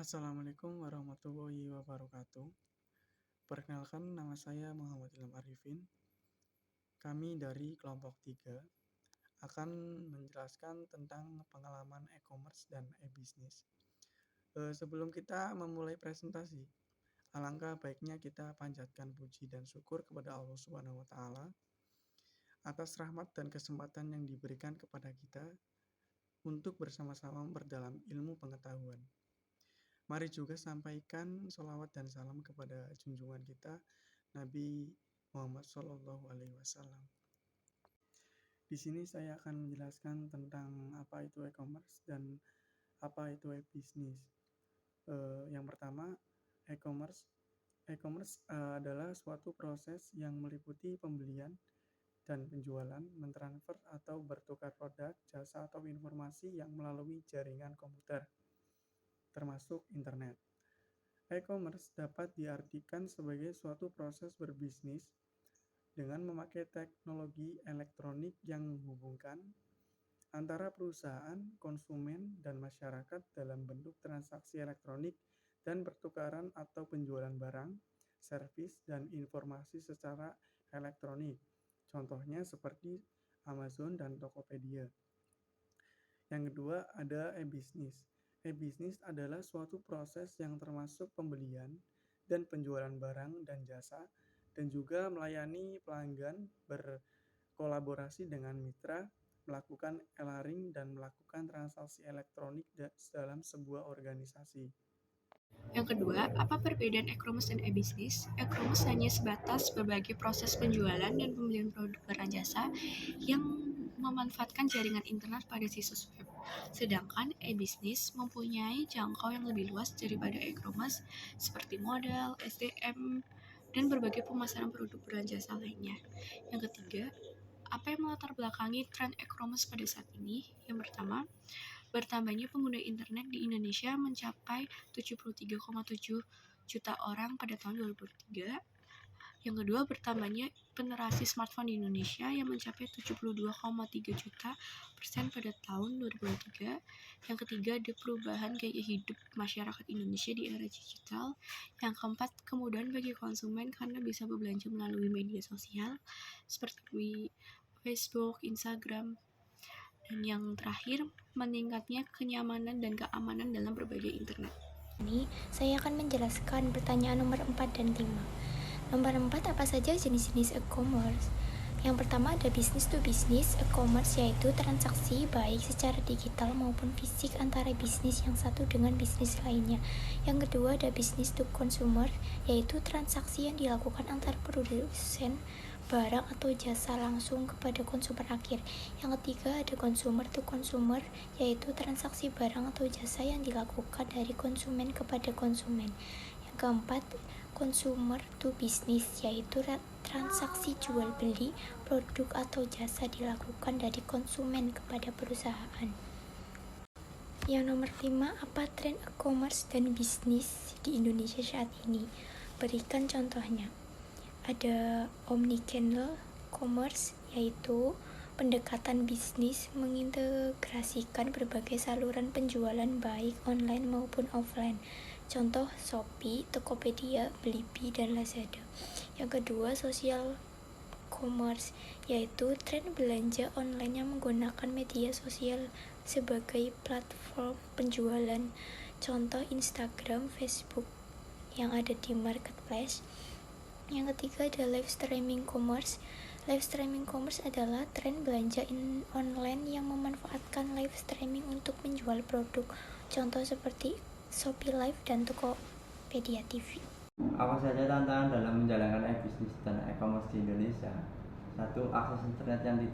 Assalamualaikum warahmatullahi wabarakatuh. Perkenalkan, nama saya Muhammad Ilham Arifin. Kami dari kelompok 3 akan menjelaskan tentang pengalaman e-commerce dan e-bisnis. Sebelum kita memulai presentasi, alangkah baiknya kita panjatkan puji dan syukur kepada Allah Subhanahu wa Ta'ala atas rahmat dan kesempatan yang diberikan kepada kita untuk bersama-sama memperdalam ilmu pengetahuan. Mari juga sampaikan sholawat dan salam kepada junjungan kita, Nabi Muhammad SAW. Di sini saya akan menjelaskan tentang apa itu e-commerce dan apa itu e-bisnis. Yang pertama, e-commerce. E-commerce adalah suatu proses yang meliputi pembelian dan penjualan, mentransfer atau bertukar produk, jasa atau informasi yang melalui jaringan komputer, termasuk internet. E-commerce dapat diartikan sebagai suatu proses berbisnis dengan memakai teknologi elektronik yang menghubungkan antara perusahaan, konsumen, dan masyarakat dalam bentuk transaksi elektronik dan pertukaran atau penjualan barang, servis, dan informasi secara elektronik. Contohnya seperti Amazon dan Tokopedia. Yang kedua, ada e-bisnis. E-bisnis adalah suatu proses yang termasuk pembelian dan penjualan barang dan jasa, dan juga melayani pelanggan, berkolaborasi dengan mitra, melakukan e-learning, dan melakukan transaksi elektronik dalam sebuah organisasi. Yang kedua, apa perbedaan e-commerce dan e-bisnis? E-commerce hanya sebatas berbagai proses penjualan dan pembelian produk barang jasa yang memanfaatkan jaringan internet pada situs web. Sedangkan e-bisnis mempunyai jangkau yang lebih luas daripada e-commerce seperti modal, SDM, dan berbagai pemasaran produk barang jasa lainnya. Yang ketiga, apa yang melatar belakangi tren e-commerce pada saat ini? Yang pertama, bertambahnya pengguna internet di Indonesia mencapai 73,7 juta orang pada tahun 2003. Yang kedua, bertambahnya penetrasi smartphone di Indonesia yang mencapai 72,3 juta persen pada tahun 2003. Yang ketiga, ada perubahan gaya hidup masyarakat Indonesia di era digital. Yang keempat, kemudahan bagi konsumen karena bisa berbelanja melalui media sosial seperti Facebook, Instagram. Dan yang terakhir, meningkatnya kenyamanan dan keamanan dalam berbagai internet. Ini saya akan menjelaskan pertanyaan nomor 4 dan 5. Nomor 4, apa saja jenis-jenis e-commerce? Yang pertama ada business to business e-commerce, yaitu transaksi baik secara digital maupun fisik antara bisnis yang satu dengan bisnis lainnya. Yang kedua ada business to consumer, yaitu transaksi yang dilakukan antar produsen barang atau jasa langsung kepada konsumer akhir. Yang ketiga ada consumer to consumer, yaitu transaksi barang atau jasa yang dilakukan dari konsumen kepada konsumen. Yang keempat, consumer to business, yaitu transaksi jual beli produk atau jasa dilakukan dari konsumen kepada perusahaan. Yang nomor 5, apa tren e-commerce dan bisnis di Indonesia saat ini? Berikan contohnya. Ada omnichannel commerce, yaitu pendekatan bisnis mengintegrasikan berbagai saluran penjualan baik online maupun offline. Contoh Shopee, Tokopedia, Blibli, dan Lazada. Yang kedua, social commerce, yaitu tren belanja online yang menggunakan media sosial sebagai platform penjualan. Contoh Instagram, Facebook yang ada di marketplace. Yang ketiga ada live streaming commerce. Live streaming commerce adalah tren belanja online yang memanfaatkan live streaming untuk menjual produk. Contoh seperti Shopee Live dan Tokopedia TV. Apa saja tantangan dalam menjalankan e-bisnis dan e-commerce di Indonesia? 1. Akses internet yang